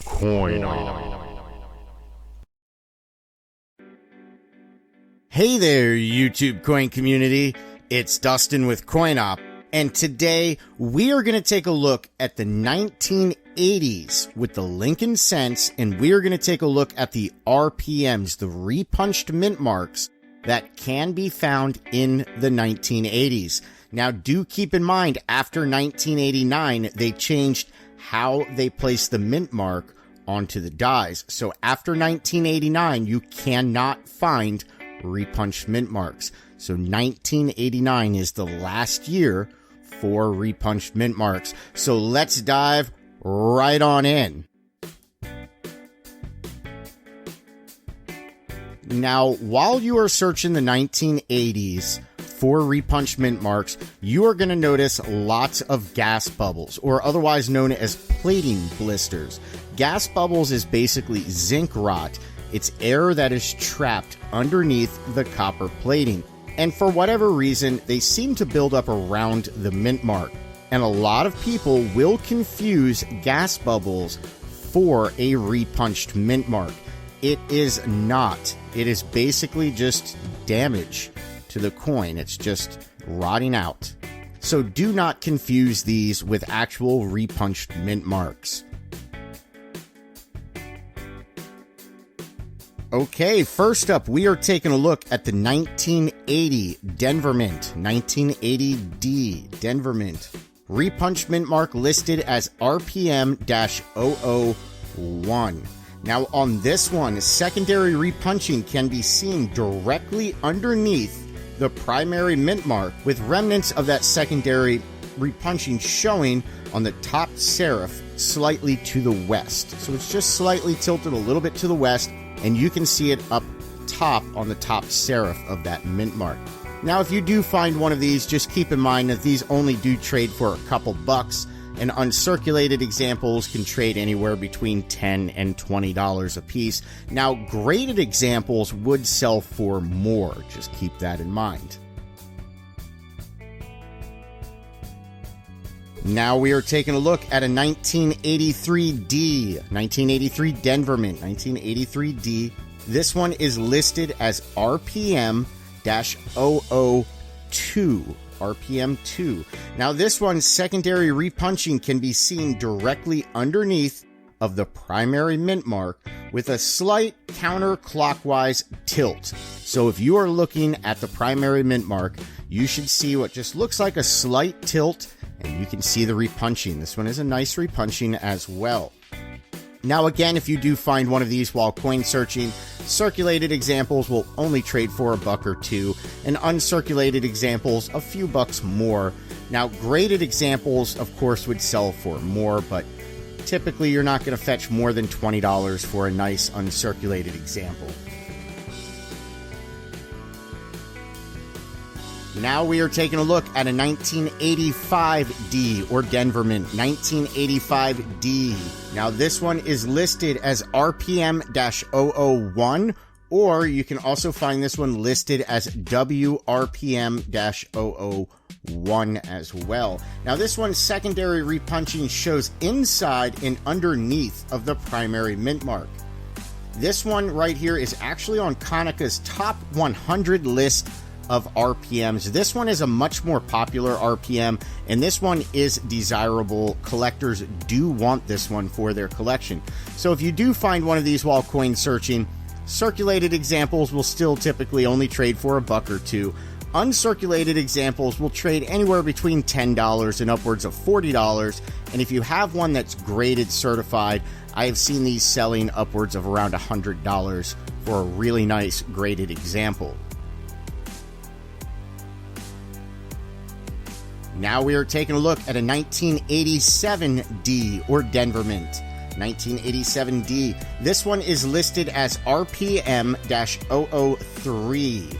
Coin on. Hey there, YouTube coin community. It's Dustin with CoinOp, and today we are going to take a look at the 1980s with the Lincoln cents, and we are going to take a look at the RPMs, the repunched mint marks that can be found in the 1980s. Now, do keep in mind, after 1989, they changed how they place the mint mark onto the dies. So after 1989, you cannot find repunched mint marks. So 1989 is the last year for repunched mint marks. So let's dive right on in. Now, while you are searching the 1980s for repunched mint marks, you are going to notice lots of gas bubbles, or otherwise known as plating blisters. Gas bubbles is basically zinc rot. It's air that is trapped underneath the copper plating. And for whatever reason, they seem to build up around the mint mark. And a lot of people will confuse gas bubbles for a repunched mint mark. It is not. It is basically just damage to the coin. It's just rotting out. So do not confuse these with actual repunched mint marks. Okay, first up, we are taking a look at the 1980 Denver Mint, 1980D Denver Mint. Repunched mint mark listed as RPM-001. Now on this one, secondary repunching can be seen directly underneath the primary mint mark, with remnants of that secondary repunching showing on the top serif slightly to the west. So it's just slightly tilted a little bit to the west, and you can see it up top on the top serif of that mint mark. Now, if you do find one of these, just keep in mind that these only do trade for a couple bucks, and uncirculated examples can trade anywhere between $10 and $20 a piece. Now, graded examples would sell for more. Just keep that in mind. Now we are taking a look at a 1983D, 1983 Denver Mint, 1983D. This one is listed as RPM-002, RPM2. Now this one's secondary repunching can be seen directly underneath of the primary mint mark with a slight counterclockwise tilt. So if you are looking at the primary mint mark, you should see what just looks like a slight tilt, and you can see the repunching. This one is a nice repunching as well. Now again, if you do find one of these while coin searching, circulated examples will only trade for a buck or two, and uncirculated examples a few bucks more. Now graded examples, of course, would sell for more, but typically you're not going to fetch more than $20 for a nice uncirculated example. Now we are taking a look at a 1985D, or Denver Mint, 1985D. Now this one is listed as RPM-001, or you can also find this one listed as WRPM-001 as well. Now this one's secondary repunching shows inside and underneath of the primary mint mark. This one right here is actually on Konicka's top 100 list of RPMs. This one is a much more popular RPM, and this one is desirable. Collectors do want this one for their collection. So if you do find one of these while coin searching, circulated examples will still typically only trade for a buck or two. Uncirculated examples will trade anywhere between $10 and upwards of $40. And if you have one that's graded certified, I have seen these selling upwards of around $100 for a really nice graded example. Now we are taking a look at a 1987D, or Denver Mint, 1987D. This one is listed as RPM-003.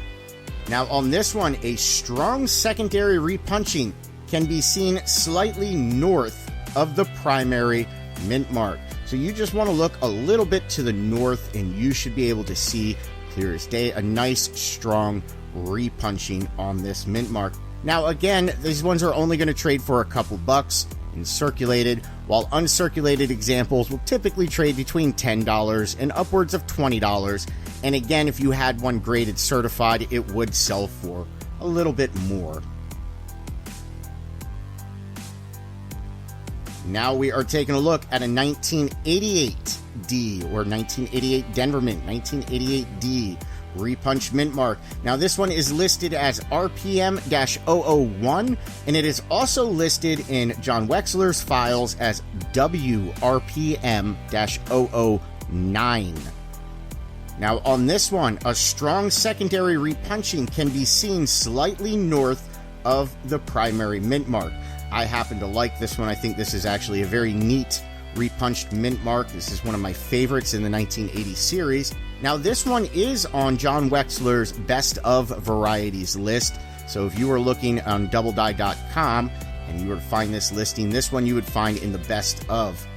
Now on this one, a strong secondary repunching can be seen slightly north of the primary mint mark. So you just want to look a little bit to the north and you should be able to see clear as day a nice strong repunching on this mint mark. Now again, these ones are only going to trade for a couple bucks. in circulated, while uncirculated examples will typically trade between $10 and upwards of $20. And again, if you had one graded certified, it would sell for a little bit more. Now we are taking a look at a 1988D or 1988 Denver Mint, 1988D repunched mint mark. Now this one is listed as RPM-001, and it is also listed in John Wexler's files as WRPM-009. Now on this one, a strong secondary repunching can be seen slightly north of the primary mint mark. I happen to like this one. I think this is actually a very neat repunched mint mark. This is one of my favorites in the 1980 series. Now this one is on John Wexler's best of varieties list. So if you were looking on doubledie.com and you were to find this listing, this one you would find in the best of.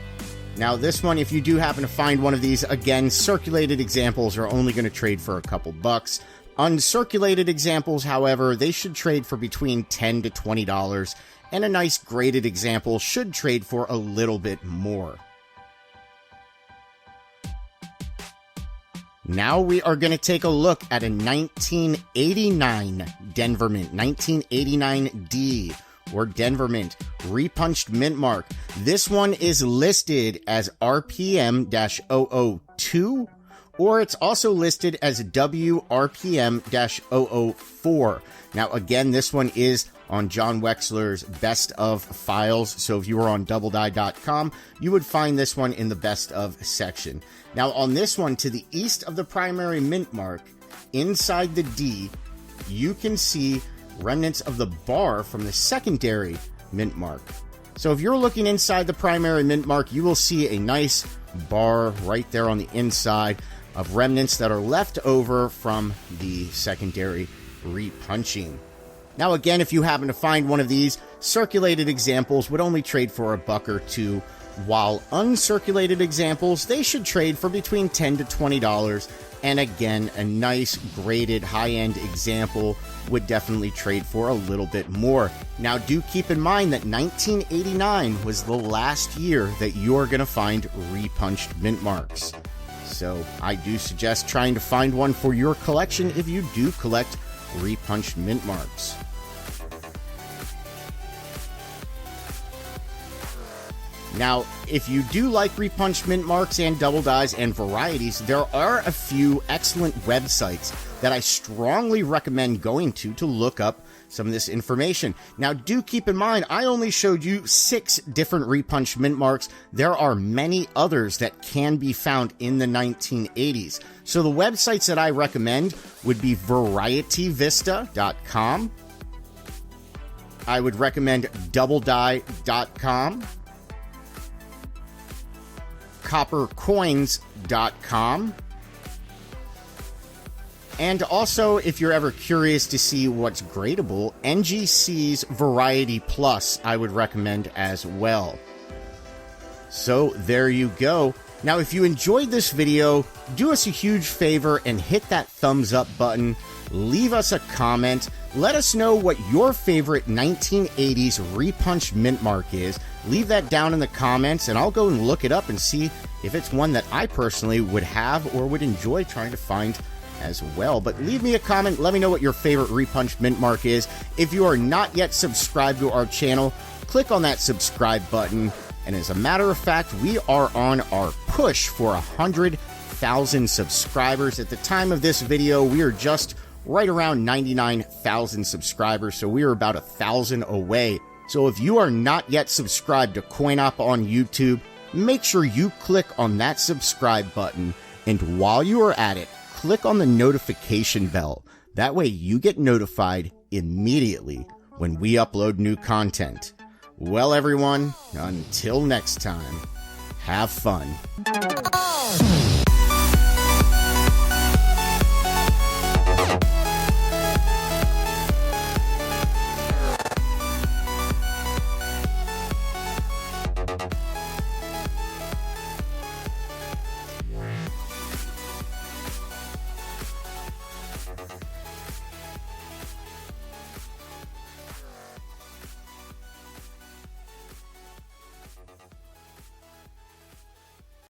Now this one, if you do happen to find one of these, again, circulated examples are only going to trade for a couple bucks. Uncirculated examples, however, they should trade for between $10 to $20. And a nice graded example should trade for a little bit more. Now we are going to take a look at a 1989 Denver Mint, 1989D or Denver Mint, repunched mint mark. This one is listed as RPM-002, or it's also listed as WRPM-004. Now again, this one is on John Wexler's best of files. So if you were on doubledie.com, you would find this one in the best of section. Now on this one, to the east of the primary mint mark, inside the D, you can see remnants of the bar from the secondary mint mark. So if you're looking inside the primary mint mark, you will see a nice bar right there on the inside of remnants that are left over from the secondary repunching. Now again, if you happen to find one of these, circulated examples would only trade for a buck or two, while uncirculated examples, they should trade for between $10 to $20. And again, a nice graded high-end example would definitely trade for a little bit more. Now do keep in mind that 1989 was the last year that you're going to find repunched mint marks. So I do suggest trying to find one for your collection if you do collect repunched mint marks. Now, if you do like repunched mint marks and double dies and varieties, there are a few excellent websites that I strongly recommend going to look up some of this information. Now, do keep in mind, I only showed you 6 different repunched mint marks. There are many others that can be found in the 1980s. So the websites that I recommend would be varietyvista.com. I would recommend doubledie.com. coppercoins.com. And also, if you're ever curious to see what's gradable, NGC's Variety Plus I would recommend as well. So there you go. Now, if you enjoyed this video, do us a huge favor and hit that thumbs up button. Leave us a comment. Let us know what your favorite 1980s repunched mint mark is. Leave that down in the comments, and I'll go and look it up and see if it's one that I personally would have or would enjoy trying to find as well. But leave me a comment. Let me know what your favorite repunched mint mark is. If you are not yet subscribed to our channel, click on that subscribe button. And as a matter of fact, we are on our push for 100,000 subscribers. At the time of this video, we are just right around 99,000 subscribers, so we are about 1,000 away. So if you are not yet subscribed to CoinOp on YouTube, make sure you click on that subscribe button, and while you are at it, click on the notification bell. That way you get notified immediately when we upload new content. Well, everyone, until next time, have fun.